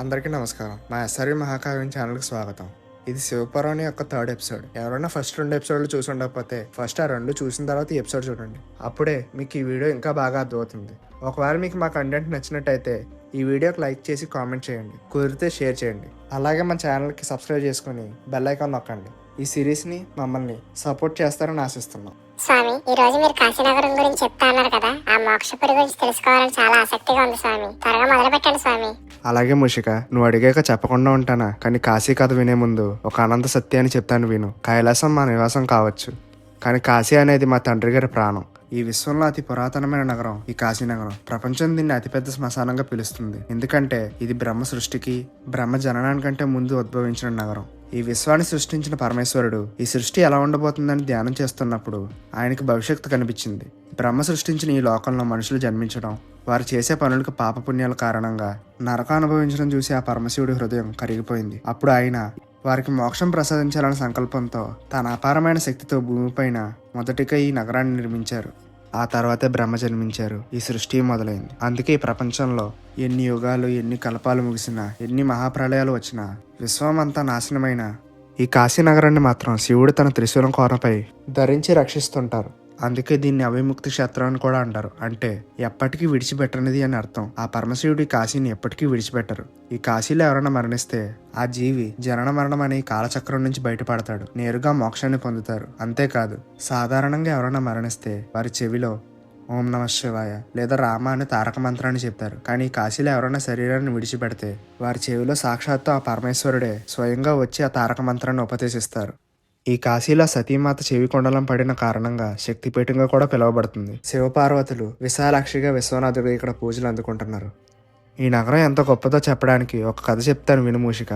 అందరికీ నమస్కారం. మా ఎస్ఆర్వి మహాకావ్యం ఛానల్కి స్వాగతం. ఇది శివపురాణి యొక్క థర్డ్ ఎపిసోడ్. ఎవరైనా ఫస్ట్ 2 ఎపిసోడ్లు చూసి ఉండకపోతే ఫస్ట్ ఆ 2 చూసిన తర్వాత ఈ ఎపిసోడ్ చూడండి. అప్పుడే మీకు ఈ వీడియో ఇంకా బాగా అర్థమవుతుంది. ఒకవేళ మీకు మా కంటెంట్ నచ్చినట్టయితే ఈ వీడియోకి లైక్ చేసి కామెంట్ చేయండి, కుదిరితే షేర్ చేయండి. అలాగే మన ఛానల్కి సబ్స్క్రైబ్ చేసుకుని బెల్ ఐకాన్ నొక్కండి. ఈ సిరీస్ని మమ్మల్ని సపోర్ట్ చేస్తారని ఆశిస్తున్నాం. స్వామి, ఈ రోజు మీరు కాశీనగరం గురించి చెప్తా అన్నారు కదా, ఆ మోక్షపురి గురించి తెలుసుకోవాలని చాలా ఆసక్తిగా ఉంది స్వామి. త్వరగా మొదలు పెట్టండి స్వామి. అలాగే మూషిక, నువ్వు అడిగాక చెప్పకుండా ఉంటానా? కానీ కాశీ కథ వినే ముందు ఒక అనంత సత్యాన్ని చెప్తాను విను. కైలాసం మా నివాసం కావచ్చు, కానీ కాశీ అనేది మా తండ్రి గారి ప్రాణం. ఈ విశ్వంలో అతి పురాతనమైన నగరం ఈ కాశీనగరం. ప్రపంచం దీన్ని అతిపెద్ద శ్మశానంగా పిలుస్తుంది, ఎందుకంటే ఇది బ్రహ్మ సృష్టికి, బ్రహ్మ జననానికంటే ముందు ఉద్భవించిన నగరం. ఈ విశ్వాన్ని సృష్టించిన పరమేశ్వరుడు ఈ సృష్టి ఎలా ఉండబోతుందని ధ్యానం చేస్తున్నప్పుడు ఆయనకి భవిష్యత్తు కనిపించింది. బ్రహ్మ సృష్టించిన ఈ లోకంలో మనుషులు జన్మించడం, వారు చేసే పనులకు పాపపుణ్యాల కారణంగా నరకం అనుభవించడం చూసి ఆ పరమశివుడి హృదయం కరిగిపోయింది. అప్పుడు ఆయన వారికి మోక్షం ప్రసాదించాలనే సంకల్పంతో తన అపారమైన శక్తితో భూమిపైన మొదటిగా ఈ నగరాన్ని నిర్మించారు. ఆ తర్వాతే బ్రహ్మ జన్మించారు. ఈ సృష్టి మొదలైంది. అందుకే ఈ ప్రపంచంలో ఎన్ని యుగాలు, ఎన్ని కల్పాలు ముగిసినా, ఎన్ని మహాప్రళయాలు వచ్చినా, విశ్వం అంతా నాశనమైన ఈ కాశీ నగరాన్ని మాత్రం శివుడు తన త్రిశూలం కోరపై ధరించి రక్షిస్తుంటారు. అందుకే దీన్ని అవిముక్తి క్షేత్రం అని కూడా అంటారు. అంటే ఎప్పటికీ విడిచిపెట్టనిది అని అర్థం. ఆ పరమశివుడు ఈ కాశీని ఎప్పటికీ విడిచిపెట్టరు. ఈ కాశీలో ఎవరైనా మరణిస్తే ఆ జీవి జనన మరణం అనే కాలచక్రం నుంచి బయటపడతాడు, నేరుగా మోక్షాన్ని పొందుతారు. అంతేకాదు, సాధారణంగా ఎవరైనా మరణిస్తే వారి చెవిలో ఓం నమ శివాయ లేదా రామ అనే తారక మంత్రాన్ని చెప్తారు. కానీ కాశీలో ఎవరైనా శరీరాన్ని విడిచిపెడితే వారి చెవిలో సాక్షాత్తు ఆ పరమేశ్వరుడే స్వయంగా వచ్చి ఆ తారక మంత్రాన్ని ఉపదేశిస్తారు. ఈ కాశీలో సతీమాత చెవి కొండలం పడిన కారణంగా శక్తిపీఠంగా కూడా పిలువబడుతుంది. శివపార్వతులు విశాలాక్షిగా విశ్వనాథుడిగా ఇక్కడ పూజలు అందుకుంటున్నారు. ఈ నగరం ఎంత గొప్పదో చెప్పడానికి ఒక కథ చెప్తాను విను మూషిక.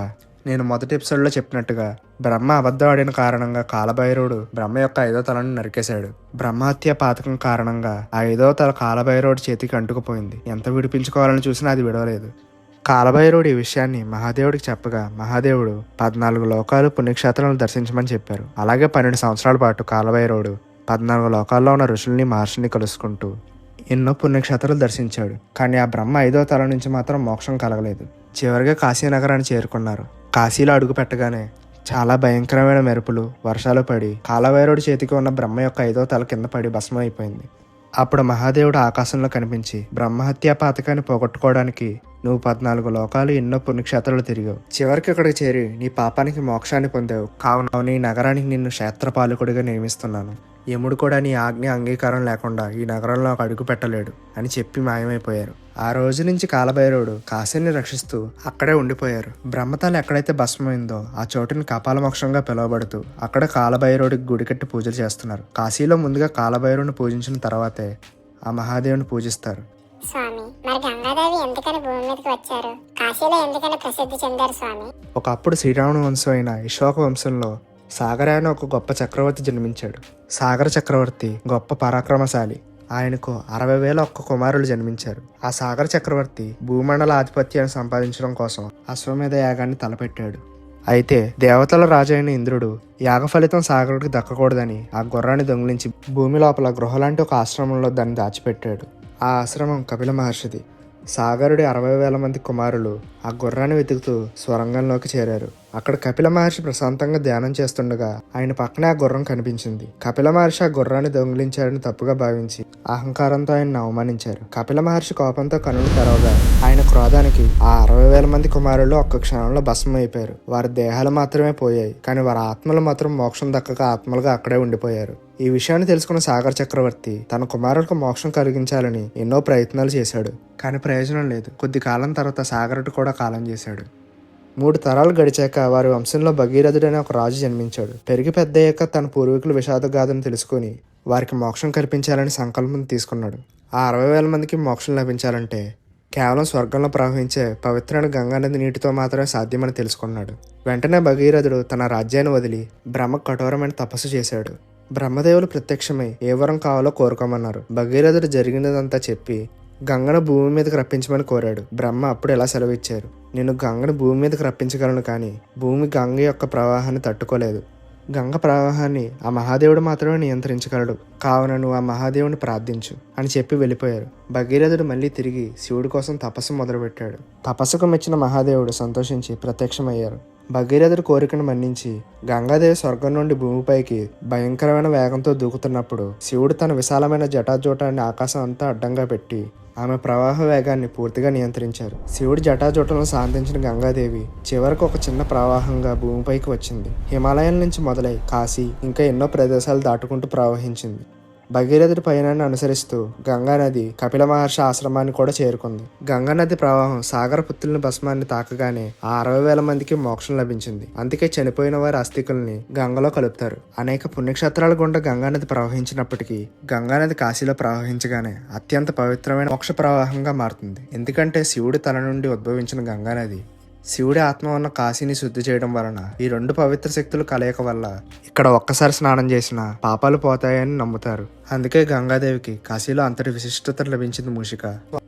నేను మొదటి ఎపిసోడ్లో చెప్పినట్టుగా బ్రహ్మ అబద్ధం ఆడిన కారణంగా కాలభైరవుడు బ్రహ్మ యొక్క 5వ తలను నరికేశాడు. బ్రహ్మహత్య పాతకం కారణంగా ఆ 5వ తల కాలభైరవుడి చేతికి అంటుకుపోయింది. ఎంత విడిపించుకోవాలని చూసినా అది విడవలేదు. కాలభైరవుడు ఈ విషయాన్ని మహాదేవుడికి చెప్పగా మహాదేవుడు 14 లోకాలు పుణ్యక్షేత్రాలను దర్శించమని చెప్పారు. అలాగే 12 సంవత్సరాల పాటు కాలభైరవుడు 14 లోకాల్లో ఉన్న ఋషుల్ని, మహర్షిని కలుసుకుంటూ ఎన్నో పుణ్యక్షేత్రాలు దర్శించాడు. కానీ ఆ బ్రహ్మ 5వ తల నుంచి మాత్రం మోక్షం కలగలేదు. చివరిగా కాశీనగరాన్ని చేరుకున్నారు. కాశీలో అడుగు పెట్టగానే చాలా భయంకరమైన మెరుపులు, వర్షాలు పడి కాలభైరవుడి చేతికి ఉన్న బ్రహ్మ యొక్క 5వ తల కింద పడి భస్మం అయిపోయింది. అప్పుడు మహాదేవుడు ఆకాశంలో కనిపించి బ్రహ్మహత్యా పాతకాన్ని పోగొట్టుకోవడానికి నువ్వు 14 లోకాలు, ఎన్నో పుణ్యక్షేత్రాలు తిరిగావు. చివరికి ఇక్కడికి చేరి నీ పాపానికి మోక్షాన్ని పొందావు. కావున ఈ నగరానికి నిన్ను క్షేత్రపాలకుడిగా నియమిస్తున్నాను. యముడు కూడా నీ ఆజ్ఞ అంగీకారం లేకుండా ఈ నగరంలో ఒక అడుగు పెట్టలేడు అని చెప్పి మాయమైపోయారు. ఆ రోజు నుంచి కాలభైరవుడు కాశీని రక్షిస్తూ అక్కడే ఉండిపోయారు. బ్రహ్మతల ఎక్కడైతే భస్మైందో ఆ చోటుని కపాలమోక్షంగా పిలువబడుతూ అక్కడ కాలభైరవుడికి గుడి కట్టి పూజలు చేస్తున్నారు. కాశీలో ముందుగా కాలభైరవుని పూజించిన తర్వాతే ఆ మహాదేవుని పూజిస్తారు. స్వామి, మరి గంగాదేవి ఎందుకని భూమి మీదకి వచ్చారు? కాశీలో ఎందుకని ప్రసిద్ధి చెందారు స్వామి? ఒకప్పుడు శ్రీరాముని వంశం అయిన ఇషోక వంశంలో సాగర అనే ఒక గొప్ప చక్రవర్తి జన్మించాడు. సాగర చక్రవర్తి గొప్ప పరాక్రమశాలి. ఆయనకు 60,000 కుమారులు జన్మించారు. ఆ సాగర చక్రవర్తి భూమండల ఆధిపత్యాన్ని సంపాదించడం కోసం అశ్వమేధ యాగాన్ని తలపెట్టాడు. అయితే దేవతల రాజు అయిన ఇంద్రుడు యాగ ఫలితం సాగరుడికి దక్కకూడదని ఆ గుర్రాన్ని దొంగిలించి భూమి లోపల గృహ లాంటి ఒక ఆశ్రమంలో దాన్ని దాచిపెట్టాడు. ఆ ఆశ్రమం కపిల మహర్షిది. సాగరుడి 60,000 మంది కుమారులు ఆ గుర్రాన్ని వెతుకుతూ స్వరంగంలోకి చేరారు. అక్కడ కపిల మహర్షి ప్రశాంతంగా ధ్యానం చేస్తుండగా ఆయన పక్కనే ఆ గుర్రం కనిపించింది. కపిల మహర్షి ఆ గుర్రాన్ని దొంగిలించారని తప్పుగా భావించి అహంకారంతో ఆయన్ని అవమానించారు. కపిల మహర్షి కోపంతో కనులు తెరవగా ఆయన క్రోధానికి ఆ 60,000 మంది కుమారులు ఒక్క క్షణంలో భస్మం అయిపోయారు. వారి దేహాలు మాత్రమే పోయాయి, కానీ వారి ఆత్మలు మాత్రం మోక్షం దక్కక ఆత్మలుగా అక్కడే ఉండిపోయారు. ఈ విషయాన్ని తెలుసుకున్న సాగర చక్రవర్తి తన కుమారులకు మోక్షం కలిగించాలని ఎన్నో ప్రయత్నాలు చేశాడు, కానీ ప్రయోజనం లేదు. కొద్ది కాలం తర్వాత సాగరుడు కూడా కాలం చేశాడు. 3 తరాలు గడిచాక వారి వంశంలో భగీరథుడు అనే ఒక రాజు జన్మించాడు. పెరిగి పెద్దయ్యాక తన పూర్వీకుల విషాదగాథను తెలుసుకుని వారికి మోక్షం కల్పించాలని సంకల్పం తీసుకున్నాడు. ఆ 60,000 మందికి మోక్షం లభించాలంటే కేవలం స్వర్గంలో ప్రవహించే పవిత్రమైన గంగానది నీటితో మాత్రమే సాధ్యమని తెలుసుకున్నాడు. వెంటనే భగీరథుడు తన రాజ్యాన్ని వదిలి బ్రహ్మ కఠోరమైన తపస్సు చేశాడు. బ్రహ్మదేవులు ప్రత్యక్షమై ఏ వరం కావాలో కోరుకోమన్నారు. భగీరథుడు జరిగినదంతా చెప్పి గంగను భూమి మీదకి రప్పించమని కోరాడు. బ్రహ్మ అప్పుడు ఎలా సెలవిచ్చారు: నేను గంగను భూమి మీదకి రప్పించగలను, కానీ భూమి గంగ యొక్క ప్రవాహాన్ని తట్టుకోలేదు. గంగ ప్రవాహాన్ని ఆ మహాదేవుడు మాత్రమే నియంత్రించగలడు, కావున నువ్వు ఆ మహాదేవుని ప్రార్థించు అని చెప్పి వెళ్ళిపోయారు. భగీరథుడు మళ్ళీ తిరిగి శివుడి కోసం తపస్సు మొదలుపెట్టాడు. తపస్సుకు మెచ్చిన మహాదేవుడు సంతోషించి ప్రత్యక్షమయ్యారు. భగీరథుడి కోరికను మన్నించి గంగాదేవి స్వర్గం నుండి భూమిపైకి భయంకరమైన వేగంతో దూకుతున్నప్పుడు శివుడు తన విశాలమైన జటాజూటాన్ని ఆకాశం అంతా అడ్డంగా పెట్టి ఆమె ప్రవాహ వేగాన్ని పూర్తిగా నియంత్రించారు. శివుడి జటాజూటలను శాంతించిన గంగాదేవి చివరకు ఒక చిన్న ప్రవాహంగా భూమిపైకి వచ్చింది. హిమాలయాల నుంచి మొదలై కాశీ ఇంకా ఎన్నో ప్రదేశాలు దాటుకుంటూ ప్రవహించింది. భగీరథుడి పయనాన్ని అనుసరిస్తూ గంగానది కపిల మహర్షి ఆశ్రమాన్ని కూడా చేరుకుంది. గంగానది ప్రవాహం సాగర పుత్రుల భస్మాన్ని తాకగానే ఆ 60,000 మందికి మోక్షం లభించింది. అందుకే చనిపోయిన వారి అస్థికుల్ని గంగలో కలుపుతారు. అనేక పుణ్యక్షేత్రాల గుండా గంగానది ప్రవహించినప్పటికీ గంగానది కాశీలో ప్రవహించగానే అత్యంత పవిత్రమైన మోక్ష ప్రవాహంగా మారుతుంది. ఎందుకంటే శివుడి తల నుండి ఉద్భవించిన గంగానది శివుడి ఆత్మ ఉన్న కాశీని శుద్ధి చేయడం వలన ఈ రెండు పవిత్ర శక్తులు కలయిక వల్ల ఇక్కడ ఒక్కసారి స్నానం చేసినా పాపాలు పోతాయని నమ్ముతారు. అందుకే గంగాదేవికి కాశీలో అంతటి విశిష్టత లభించింది. మూషిక,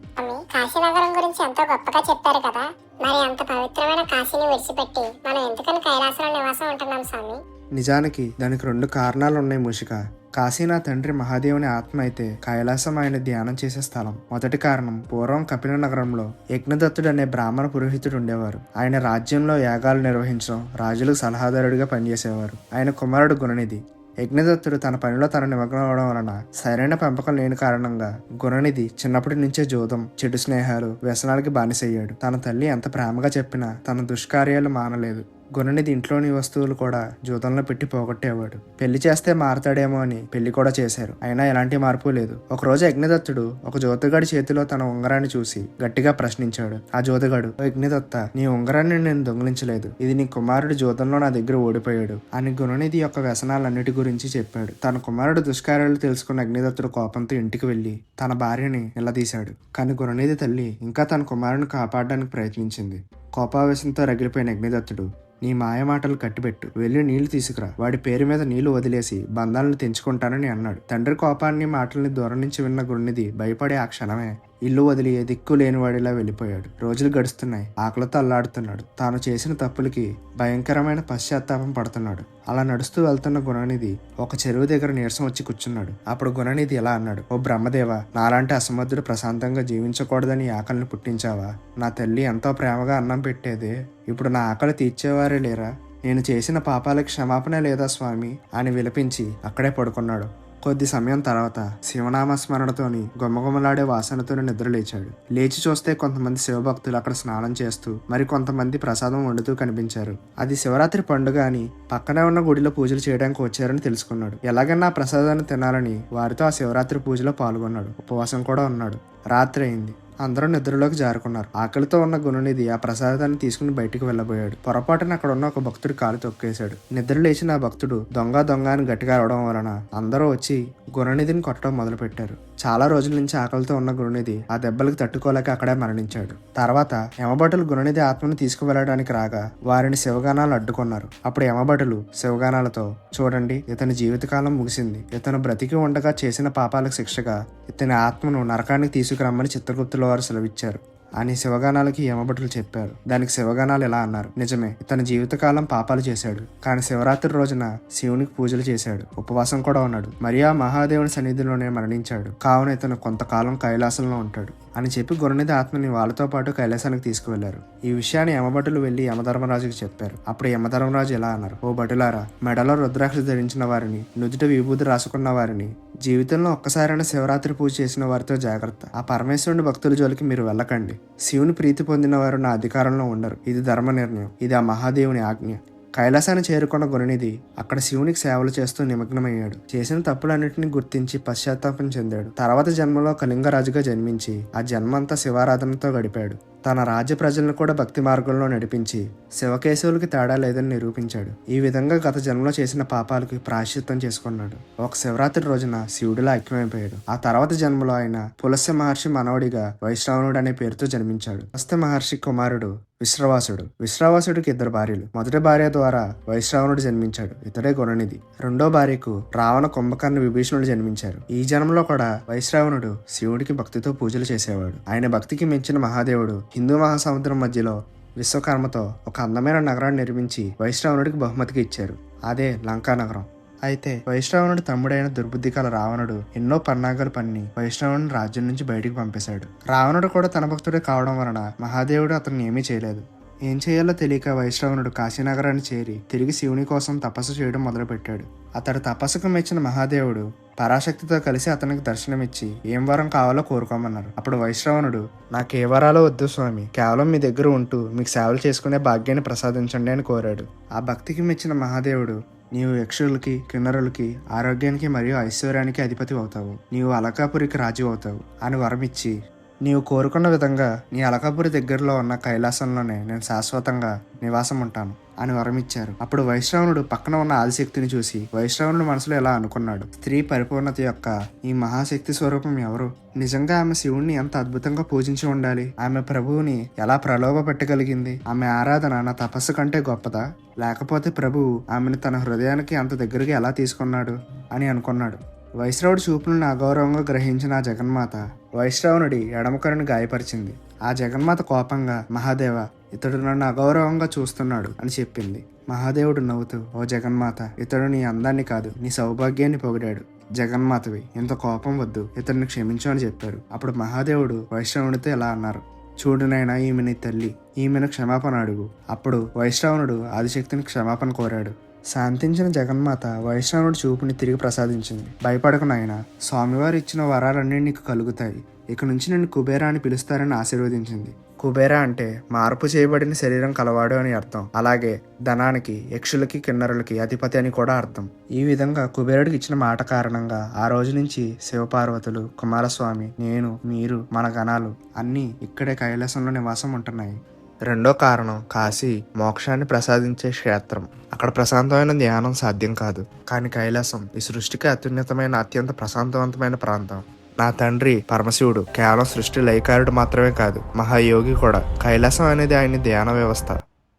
స్వామి, కాశీనగరం గురించి ఎంతో గొప్పగా చెప్పారు కదా. మరి అంత పవిత్రమైన కాశీని విడిచిపెట్టి మనం ఎందుకని కైలాసంలో నివాసం ఉంటున్నాం స్వామి? నిజానికి దానికి 2 కారణాలు ఉన్నాయి. మూషిక, కాశీ నా తండ్రి మహాదేవుని ఆత్మ అయితే కైలాసం ఆయన ధ్యానం చేసే స్థలం. మొదటి కారణం, పూర్వం కపిల నగరంలో యజ్ఞదత్తుడు అనే బ్రాహ్మణ పురోహితుడు ఉండేవారు. ఆయన రాజ్యంలో యాగాలు నిర్వహించడం, రాజులకు సలహాదారుడిగా పనిచేసేవారు. ఆయన కుమారుడు గుణనిధి. యజ్ఞదత్తుడు తన పనిలో తన నిమగ్నం అవడం వలన సరైన పెంపకం లేని కారణంగా గుణనిధి చిన్నప్పటి నుంచే జూదం, చెడు స్నేహాలు, వ్యసనాలకి బానిసయ్యాడు. తన తల్లి ఎంత ప్రేమగా చెప్పినా తన దుష్కార్యాలు మానలేదు. గుణనిధి ఇంట్లోని వస్తువులు కూడా జూదంలో పెట్టి పోగొట్టేవాడు. పెళ్లి చేస్తే మారతాడేమో అని పెళ్లి కూడా చేశారు. అయినా ఎలాంటి మార్పు లేదు. ఒకరోజు యజ్ఞదత్తుడు ఒక జోతగాడి చేతిలో తన ఉంగరాన్ని చూసి గట్టిగా ప్రశ్నించాడు. ఆ జోతగాడు, "ఓ యజ్ఞదత్త, నీ ఉంగరాన్ని నేను దొంగిలించలేదు. ఇది నీ కుమారుడు జూదంలో నా దగ్గర ఓడిపోయాడు" అని గుణనిధి యొక్క వ్యసనాలన్నిటి గురించి చెప్పాడు. తన కుమారుడు దుష్కార్యాలు తెలుసుకున్న అగ్నిదత్తుడు కోపంతో ఇంటికి వెళ్లి తన భార్యని నిలదీశాడు. కానీ గుణనిధి తల్లి ఇంకా తన కుమారుని కాపాడడానికి ప్రయత్నించింది. కోపావేశంతో రగిలిపోయిన అగ్నిదత్తుడు, "నీ మాయ మాటలు కట్టిపెట్టు, వెళ్ళి నీళ్లు తీసుకురా, వాడి పేరు మీద నీళ్లు వదిలేసి బంధాలను తెంచుకుంటానని" అన్నాడు. తండ్రి కోపాన్ని మాటల్ని దూరం నుంచి విన్న గుణనిధి భయపడే ఆ క్షణమే ఇల్లు వదిలి ఏ దిక్కు లేనివాడిలా వెళ్ళిపోయాడు. రోజులు గడుస్తున్నాయి. ఆకలితో అల్లాడుతున్నాడు. తాను చేసిన తప్పులకి భయంకరమైన పశ్చాత్తాపం పడుతున్నాడు. అలా నడుస్తూ వెళ్తున్న గుణనిధి ఒక చెరువు దగ్గర నీరసం వచ్చి కూర్చున్నాడు. అప్పుడు గుణనిధి ఎలా అన్నాడు, "ఓ బ్రహ్మదేవ, నాలాంటి అసమర్థుడు ప్రశాంతంగా జీవించకూడదని ఆకలిని పుట్టించావా? నా తల్లి ఎంతో ప్రేమగా అన్నం పెట్టేదే, ఇప్పుడు నా ఆకలి తీర్చేవారే లేరా? నేను చేసిన పాపాలకు క్షమాపణ లేదా స్వామి" అని విలపించి అక్కడే పడుకున్నాడు. కొద్ది సమయం తర్వాత శివనామస్మరణతోని గుమ్మగుమ్మలాడే వాసనతోని నిద్ర లేచాడు. లేచి చూస్తే కొంతమంది శివభక్తులు అక్కడ స్నానం చేస్తూ మరి కొంతమంది ప్రసాదం వండుతూ కనిపించారు. అది శివరాత్రి పండుగ అని పక్కనే ఉన్న గుడిలో పూజలు చేయడానికి వచ్చారని తెలుసుకున్నాడు. ఎలాగైనా ఆ ప్రసాదాన్ని తినాలని వారితో ఆ శివరాత్రి పూజలో పాల్గొన్నాడు. ఉపవాసం కూడా ఉన్నాడు. రాత్రి అయింది. అందరూ నిద్రలోకి జారుకున్నారు. ఆకలితో ఉన్న గుణనిధి ఆ ప్రసాదాన్ని తీసుకుని బయటికి వెళ్ళబోయాడు. పొరపాటున అక్కడ ఉన్న ఒక భక్తుడు కాలు తొక్కేశాడు. నిద్ర లేచిన ఆ భక్తుడు దొంగ దొంగ అని గట్టిగా అరవడం వలన అందరూ వచ్చి గుణనిధిని కొట్టడం మొదలు పెట్టారు. చాలా రోజుల నుంచి ఆకలితో ఉన్న గుణనిధి ఆ దెబ్బలకు తట్టుకోలేక అక్కడే మరణించాడు. తర్వాత యమభటులు గుణనిధి ఆత్మను తీసుకువెళ్ళడానికి రాగా వారిని శివగానాలు అడ్డుకున్నారు. అప్పుడు యమభటులు శివగానాలతో, "చూడండి, ఇతని జీవితకాలం ముగిసింది. ఇతను బ్రతికి ఉండగా చేసిన పాపాలకు శిక్షగా ఇతని ఆత్మను నరకానికి తీసుకురమ్మని చిత్రగుప్తుల వారు సెలవిచ్చారు" అని శివగానాలకి యమభటులు చెప్పారు. దానికి శివగానాలు ఎలా అన్నారు, "నిజమే, ఇతని జీవితకాలం పాపాలు చేశాడు. కానీ శివరాత్రి రోజున శివునికి పూజలు చేశాడు, ఉపవాసం కూడా ఉన్నాడు. మరి ఆ మహాదేవుని సన్నిధిలోనే మరణించాడు. కావున ఇతను కొంతకాలం కైలాసంలో ఉంటాడు" అని చెప్పి గుణనిధి ఆత్మని వాళ్ళతో పాటు కైలాసానికి తీసుకువెళ్లారు. ఈ విషయాన్ని యమభటులు వెళ్లి యమధర్మరాజుకి చెప్పారు. అప్పుడు యమధర్మరాజు ఎలా అన్నారు, "ఓ భటులారా, మెడలో రుద్రాక్ష ధరించిన వారిని, నుదుట విభూతి రాసుకున్న వారిని, జీవితంలో ఒక్కసారైనా శివరాత్రి పూజ చేసిన వారితో జాగ్రత్త. ఆ పరమేశ్వరుని భక్తుల జోలికి మీరు వెళ్ళకండి. శివుని ప్రీతి పొందిన వారు నా అధికారంలో ఉండరు. ఇది ధర్మ నిర్ణయం. ఇది ఆ మహాదేవుని ఆజ్ఞ." కైలాసాన్ని చేరుకున్న గుణనిధి అక్కడ శివునికి సేవలు చేస్తూ నిమగ్నమయ్యాడు. చేసిన తప్పులన్నింటినీ గుర్తించి పశ్చాత్తాపం చెందాడు. తర్వాత జన్మలో కళింగరాజుగా జన్మించి ఆ జన్మంతా శివారాధనతో గడిపాడు. తన రాజ్య ప్రజలను కూడా భక్తి మార్గంలో నడిపించి శివకేశవులకి తేడా లేదని నిరూపించాడు. ఈ విధంగా గత జన్మలో చేసిన పాపాలకి ప్రాయశ్చిత్తం చేసుకున్నాడు. ఒక శివరాత్రి రోజున శివుడిలా ఐక్యమైపోయాడు. ఆ తర్వాత జన్మలో ఆయన పులస్య మహర్షి మనవడిగా వైశ్రవణుడు అనే పేరుతో జన్మించాడు. పులస్య మహర్షి కుమారుడు విశ్రవాసుడు. విశ్రవాసుడికి 2 భార్యలు. మొదటి భార్య ద్వారా వైశ్రవణుడు జన్మించాడు. ఇతడే గుణనిధి. రెండో భార్యకు రావణ, కుంభకర్ణ, విభీషణుడు జన్మించారు. ఈ జన్మలో కూడా వైశ్రవణుడు శివుడికి భక్తితో పూజలు చేసేవాడు. ఆయన భక్తికి మెచ్చిన మహాదేవుడు హిందూ మహాసముద్రం మధ్యలో విశ్వకర్మతో ఒక అందమైన నగరాన్ని నిర్మించి వైశ్రవణుడికి బహుమతికి ఇచ్చారు. అదే లంకా నగరం. అయితే వైశ్రవణుడు తమ్ముడైన దుర్బుద్ధి కల రావణుడు ఎన్నో పన్నాగాలు పన్ని వైశ్రవణుని రాజ్యం నుంచి బయటికి పంపేశాడు. రావణుడు కూడా తన భక్తుడే కావడం వలన మహాదేవుడు అతన్ని ఏమీ చేయలేదు. ఏం చేయాలో తెలియక వైశ్రవణుడు కాశీనగరాన్ని చేరి తిరిగి శివుని కోసం తపస్సు చేయడం మొదలుపెట్టాడు. అతడు తపస్సుకు మెచ్చిన మహాదేవుడు పరాశక్తితో కలిసి అతనికి దర్శనమిచ్చి ఏం వరం కావాలో కోరుకోమన్నారు. అప్పుడు వైశ్రవణుడు, నాకు ఏ వరాలో వద్దు స్వామి, కేవలం మీ దగ్గర ఉంటూ మీకు సేవలు చేసుకునే భాగ్యాన్ని ప్రసాదించండి అని కోరాడు. ఆ భక్తికి మెచ్చిన మహాదేవుడు, నీవు యక్షులకి కిన్నరులకి ఆరోగ్యానికి మరియు ఐశ్వర్యానికి అధిపతి అవుతావు, నీవు అలకాపురికి రాజు అవుతావు అని వరమిచ్చి, నీవు కోరుకున్న విధంగా నీ అలకాపురి దగ్గరలో ఉన్న కైలాసంలోనే నేను శాశ్వతంగా నివాసం ఉంటాను అని వరమిచ్చారు. అప్పుడు వైశ్రవణుడు పక్కన ఉన్న ఆదిశక్తిని చూసి వైశ్రవణుడు మనసులో ఎలా అనుకున్నాడు, స్త్రీ పరిపూర్ణత యొక్క ఈ మహాశక్తి స్వరూపం ఎవరు? నిజంగా ఆమె శివుణ్ణి ఎంత అద్భుతంగా పూజించి ఉండాలి. ఆమె ప్రభువుని ఎలా ప్రలోభ పెట్టగలిగింది? ఆమె ఆరాధన నా తపస్సు కంటే గొప్పదా? లేకపోతే ప్రభువు ఆమెను తన హృదయానికి అంత దగ్గరికి ఎలా తీసుకున్నాడు అని అనుకున్నాడు. వైశ్రవుడి చూపులను అగౌరవంగా గ్రహించిన ఆ జగన్మాత వైశ్రవణుడి ఎడమకరుని గాయపరిచింది. ఆ జగన్మాత కోపంగా, మహాదేవ, ఇతడు నన్ను అగౌరవంగా చూస్తున్నాడు అని చెప్పింది. మహాదేవుడు నవ్వుతూ, ఓ జగన్మాత, ఇతడు నీ అందాన్ని కాదు నీ సౌభాగ్యాన్ని పొగిడాడు. జగన్మాతవి, ఇంత కోపం వద్దు, ఇతడిని క్షమించు అని చెప్పారు. అప్పుడు మహాదేవుడు వైశ్రవునితో ఇలా అన్నారు, చూడునైనా ఈమె నీ తల్లి, ఈమెను క్షమాపణ అడుగు. అప్పుడు వైశ్రవణుడు ఆదిశక్తిని క్షమాపణ కోరాడు. శాంతించిన జగన్మాత వైష్ణవుడి చూపుని తిరిగి ప్రసాదించింది. భయపడకు నాయనా, స్వామివారు ఇచ్చిన వరాలన్నీ నీకు కలుగుతాయి. ఇక నుంచి నిన్ను కుబేరా అని పిలుస్తారని ఆశీర్వదించింది. కుబేరా అంటే మార్పు చేయబడిన శరీరం కలవాడు అని అర్థం. అలాగే ధనానికి, యక్షులకి, కిన్నరులకి అధిపతి అని కూడా అర్థం. ఈ విధంగా కుబేరుడికి ఇచ్చిన మాట కారణంగా ఆ రోజు నుంచి శివపార్వతులు, కుమారస్వామి, నేను, మీరు, మన గణాలు అన్నీ ఇక్కడే కైలాసంలో నివాసం ఉంటున్నాయి. రెండో కారణం, కాశీ మోక్షాన్ని ప్రసాదించే క్షేత్రం. అక్కడ ప్రశాంతమైన ధ్యానం సాధ్యం కాదు. కానీ కైలాసం ఈ సృష్టికి అత్యున్నతమైన, అత్యంత ప్రశాంతవంతమైన ప్రాంతం. నా తండ్రి పరమశివుడు కేవలం సృష్టి లయకారుడు మాత్రమే కాదు, మహాయోగి కూడా. కైలాసం అనేది ఆయన ధ్యాన వ్యవస్థ.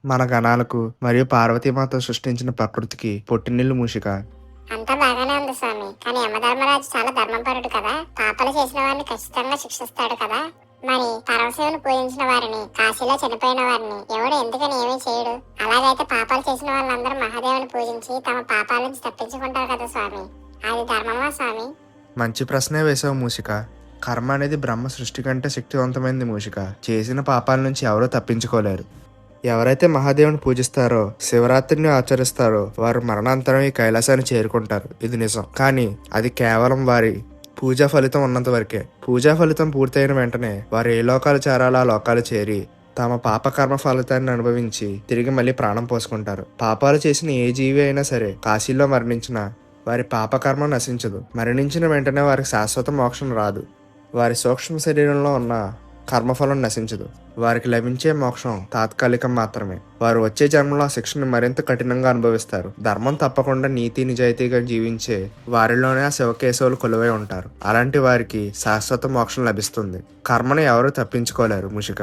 మన గణాలకు మరియు పార్వతీమాత సృష్టించిన ప్రకృతికి పొట్టినిల్లు మూషిక. అంతా బాగానే ఉంది స్వామి, కానీ యమధర్మరాజు చాలా ధర్మపరుడు కదా, పాపాలు చేసిన వారిని ఖచ్చితంగా శిక్షిస్తాడు కదా. మరి పరమశివుని పూజించిన వారిని, కాశీలో చనిపోయిన వారిని ఎవడు ఎందుకని ఏమీ చేయడు? అలాగైతే పాపాలు చేసిన వాళ్ళందరూ మహాదేవుని పూజించి తమ పాపాల నుంచి తప్పించుకుంటారు కదా స్వామి, అది ధర్మమా స్వామి? మంచి ప్రశ్నే వేసావు మూషిక. కర్మ అనేది బ్రహ్మ సృష్టి కంటే శక్తివంతమైనది మూషిక. చేసిన పాపాల నుంచి ఎవరూ తప్పించుకోలేరు. ఎవరైతే మహాదేవుని పూజిస్తారో, శివరాత్రిని ఆచరిస్తారో వారు మరణాంతరం ఈ కైలాసాన్ని చేరుకుంటారు. ఇది నిజం. కానీ అది కేవలం వారి పూజా ఫలితం ఉన్నంత వరకే. పూజా ఫలితం పూర్తయిన వెంటనే వారు ఏ లోకాలు చేరాలో ఆ లోకాలు చేరి తమ పాపకర్మ ఫలితాన్ని అనుభవించి తిరిగి మళ్ళీ ప్రాణం పోసుకుంటారు. పాపాలు చేసిన ఏ జీవి అయినా సరే కాశీలో మరణించిన వారి పాపకర్మ నశించదు. మరణించిన వెంటనే వారికి శాశ్వత మోక్షం రాదు. వారి సూక్ష్మ శరీరంలో ఉన్న కర్మఫలం నశించదు. వారికి లభించే మోక్షం తాత్కాలికం మాత్రమే. వారు వచ్చే జన్మలో ఆ శిక్షను మరింత కఠినంగా అనుభవిస్తారు. ధర్మం తప్పకుండా నీతి నిజాయితీగా జీవించే వారిలోనే ఆ శివకేశవులు కొలువై ఉంటారు. అలాంటి వారికి శాశ్వత మోక్షం లభిస్తుంది. కర్మను ఎవరూ తప్పించుకోలేరు ముషిక.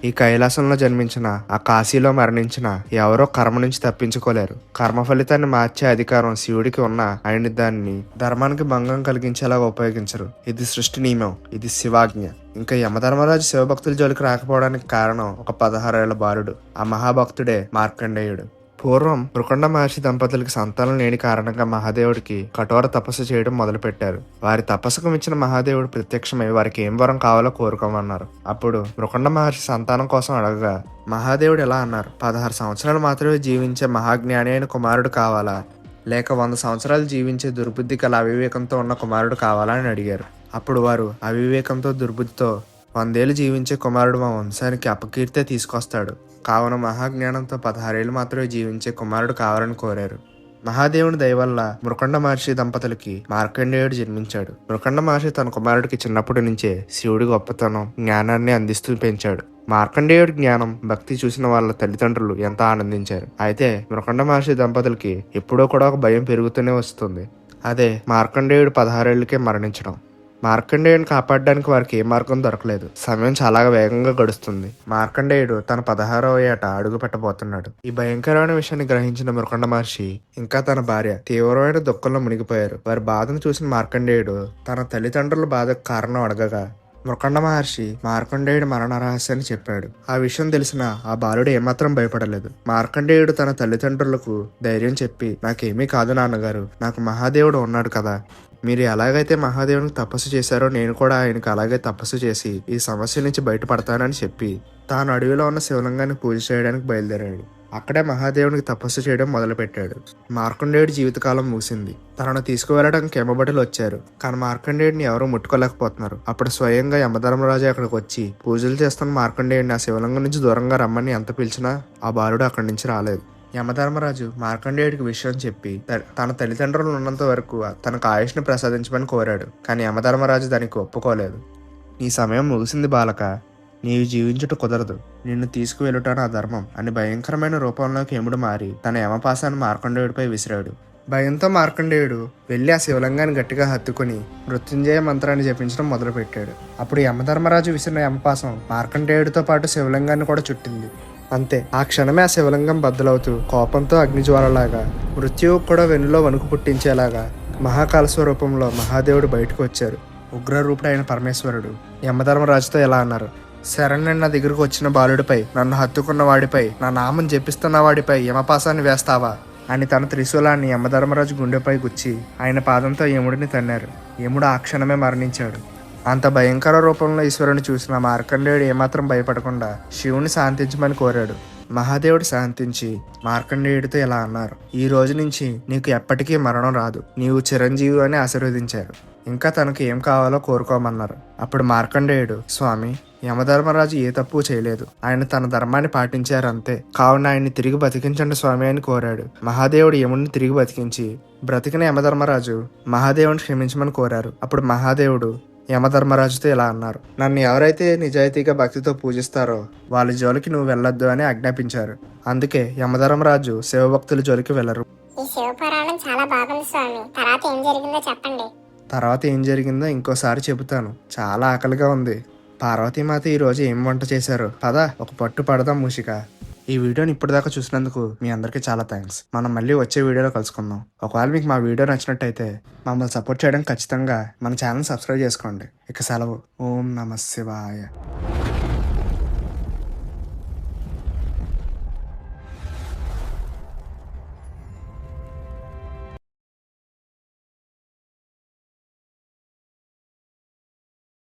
ఈ కైలాసంలో జన్మించిన, ఆ కాశీలో మరణించిన ఎవరో కర్మ నుంచి తప్పించుకోలేరు. కర్మ ఫలితాన్ని మార్చే అధికారం శివుడికి ఉన్న ఆయన దాన్ని ధర్మానికి భంగం కలిగించేలాగా ఉపయోగించరు. ఇది సృష్టి నియమం, ఇది శివాజ్ఞ. ఇంకా యమధర్మరాజు శివభక్తుల జోలికి రాకపోవడానికి కారణం ఒక 16 ఏళ్ల బాలుడు. ఆ మహాభక్తుడే మార్కండేయుడు. పూర్వం మృకండ మహర్షి దంపతులకి సంతానం లేని కారణంగా మహాదేవుడికి కఠోర తపస్సు చేయడం మొదలుపెట్టారు. వారి తపస్సుకు మించిన మహాదేవుడు ప్రత్యక్షమై వారికి ఏం వరం కావాలో కోరుకోమన్నారు. అప్పుడు మృకండ మహర్షి సంతానం కోసం అడగగా మహాదేవుడు ఎలా అన్నారు, 16 సంవత్సరాలు మాత్రమే జీవించే మహాజ్ఞాని అయిన కుమారుడు కావాలా, లేక 100 సంవత్సరాలు జీవించే దుర్బుద్ధి కల అవివేకంతో ఉన్న కుమారుడు కావాలా అని అడిగారు. అప్పుడు వారు అవివేకంతో, దుర్బుద్ధితో 100 ఏళ్ళు జీవించే కుమారుడు మా వంశానికి అపకీర్తే తీసుకొస్తాడు, కావున మహాజ్ఞానంతో 16 ఏళ్ళు మాత్రమే జీవించే కుమారుడు కావాలని కోరారు. మహాదేవుని దయవల్ల మృకండ మహర్షి దంపతులకి మార్కండేయుడు జన్మించాడు. మృకండ మహర్షి తన కుమారుడికి చిన్నప్పటి నుంచే శివుడి గొప్పతనం, జ్ఞానాన్ని అందిస్తూ పెంచాడు. మార్కండేయుడి జ్ఞానం, భక్తి చూసిన వాళ్ళ తల్లిదండ్రులు ఎంతో ఆనందించారు. అయితే మృకండ మహర్షి దంపతులకి ఎప్పుడో కూడా ఒక భయం పెరుగుతూనే వస్తుంది. అదే మార్కండేయుడు 16 ఏళ్ళకే మరణించడం. మార్కండేయుని కాపాడడానికి వారికి ఏ మార్గం దొరకలేదు. సమయం చాలా వేగంగా గడుస్తుంది. మార్కండేయుడు తన 16వ ఏట అడుగు పెట్టబోతున్నాడు. ఈ భయంకరమైన విషయాన్ని గ్రహించిన మృకండ మహర్షి ఇంకా తన భార్య తీవ్రమైన దుఃఖంలో మునిగిపోయారు. వారి బాధను చూసిన మార్కండేయుడు తన తల్లిదండ్రుల బాధకు కారణం అడగగా మృకండ మహర్షి మార్కండేయుడు మరణ రహస్యాన్ని చెప్పాడు. ఆ విషయం తెలిసిన ఆ బాలుడు ఏమాత్రం భయపడలేదు. మార్కండేయుడు తన తల్లిదండ్రులకు ధైర్యం చెప్పి, నాకేమీ కాదు నాన్నగారు, నాకు మహాదేవుడు ఉన్నాడు కదా, మీరు ఎలాగైతే మహాదేవునికి తపస్సు చేశారో నేను కూడా ఆయనకు అలాగే తపస్సు చేసి ఈ సమస్య నుంచి బయటపడతానని చెప్పి తాను అడవిలో ఉన్న శివలింగాన్ని పూజ చేయడానికి బయలుదేరాడు. అక్కడే మహాదేవునికి తపస్సు చేయడం మొదలుపెట్టాడు. మార్కండేయుడి జీవితకాలం ముగిసింది. తనను తీసుకువెళ్ళడానికి యమభటులు వచ్చారు. కానీ మార్కండేయుడిని ఎవరూ ముట్టుకోలేకపోతున్నారు. అప్పుడు స్వయంగా యమధర్మరాజు అక్కడికి వచ్చి పూజలు చేస్తున్న మార్కండేయుడిని ఆ శివలింగం నుంచి దూరంగా రమ్మని ఎంత పిలిచినా ఆ బాలుడు అక్కడి నుంచి రాలేదు. యమధర్మరాజు మార్కండేయుడికి విషయం చెప్పి తన తల్లిదండ్రులు ఉన్నంత వరకు తనకు ఆయుష్ని ప్రసాదించమని కోరాడు. కానీ యమధర్మరాజు దానికి ఒప్పుకోలేదు. నీ సమయం ముగిసింది బాలక, నీవు జీవించుట కుదరదు, నిన్ను తీసుకువెళ్ళుట నా ధర్మం అని భయంకరమైన రూపంలోకి యముడు మారి తన యమపాసాన్ని మార్కండేయుడిపై విసిరాడు. భయంతో మార్కండేయుడు వెళ్ళి ఆ శివలింగాన్ని గట్టిగా హత్తుకుని మృత్యుంజయ మంత్రాన్ని జపించడం మొదలుపెట్టాడు. అప్పుడు యమధర్మరాజు విసిరిన యమపాసం మార్కండేయుడితో పాటు శివలింగాన్ని కూడా చుట్టింది. అంతే, ఆ క్షణమే ఆ శివలింగం బద్దలవుతూ కోపంతో అగ్నిజ్వాలలాగా మృత్యువు కూడా వెన్నులో వణుకు పుట్టించేలాగా మహాకాళ రూపంలో మహాదేవుడు బయటకు వచ్చారు. ఉగ్రరూపుడైన పరమేశ్వరుడు యమధర్మరాజుతో ఎలా అన్నారు, శరణ్యుడు నా దగ్గరకు వచ్చిన బాలుడిపై, నన్ను హత్తుకున్న వాడిపై, నా నామం జపిస్తున్న వాడిపై యమపాసాన్ని వేస్తావా అని తన త్రిశూలాన్ని యమధర్మరాజు గుండెపై గుచ్చి ఆయన పాదంతో యముడిని తన్నారు. యముడు ఆ క్షణమే మరణించాడు. అంత భయంకర రూపంలో ఈశ్వరుని చూసిన మార్కండేయుడు ఏమాత్రం భయపడకుండా శివుని శాంతించమని కోరాడు. మహాదేవుడు శాంతించి మార్కండేయుడితో ఇలా అన్నారు, ఈ రోజు నుంచి నీకు ఎప్పటికీ మరణం రాదు, నీవు చిరంజీవి అని ఆశీర్వదించారు. ఇంకా తనకు ఏం కావాలో కోరుకోమన్నారు. అప్పుడు మార్కండేయుడు, స్వామి, యమధర్మరాజు ఏ తప్పు చేయలేదు, ఆయన తన ధర్మాన్ని పాటించారంతే, కావున ఆయన్ని తిరిగి బతికించండి స్వామి అని కోరాడు. మహాదేవుడు యముడిని తిరిగి బతికించి బ్రతికిన యమధర్మరాజు మహాదేవుని క్షమించమని కోరారు. అప్పుడు మహాదేవుడు యమధర్మరాజుతో ఇలా అన్నారు, నన్ను ఎవరైతే నిజాయితీగా భక్తితో పూజిస్తారో వాళ్ళ జోలికి నువ్వు వెళ్ళొద్దు అని ఆజ్ఞాపించారు. అందుకే యమధర్మరాజు శివభక్తుల జోలికి వెళ్ళరు. ఈ శివపురాణం చాలా బాగుంది స్వామి, తర్వాత ఏం జరిగిందో చెప్పండి. తర్వాత ఏం జరిగిందో ఇంకోసారి చెబుతాను. చాలా ఆకలిగా ఉంది. పార్వతీమాత ఈరోజు ఏం వంట చేశారు, పద ఒక పట్టు పడదాం మూషిక. ఈ వీడియోని ఇప్పటిదాకా చూసినందుకు మీ అందరికీ చాలా థ్యాంక్స్. మనం మళ్ళీ వచ్చే వీడియోలో కలుసుకుందాం. ఒకవేళ మీకు మా వీడియో నచ్చినట్టయితే మమ్మల్ని సపోర్ట్ చేయడం ఖచ్చితంగా మన ఛానల్ సబ్స్క్రైబ్ చేసుకోండి. ఇక సెలవు. ఓం నమః శివాయ.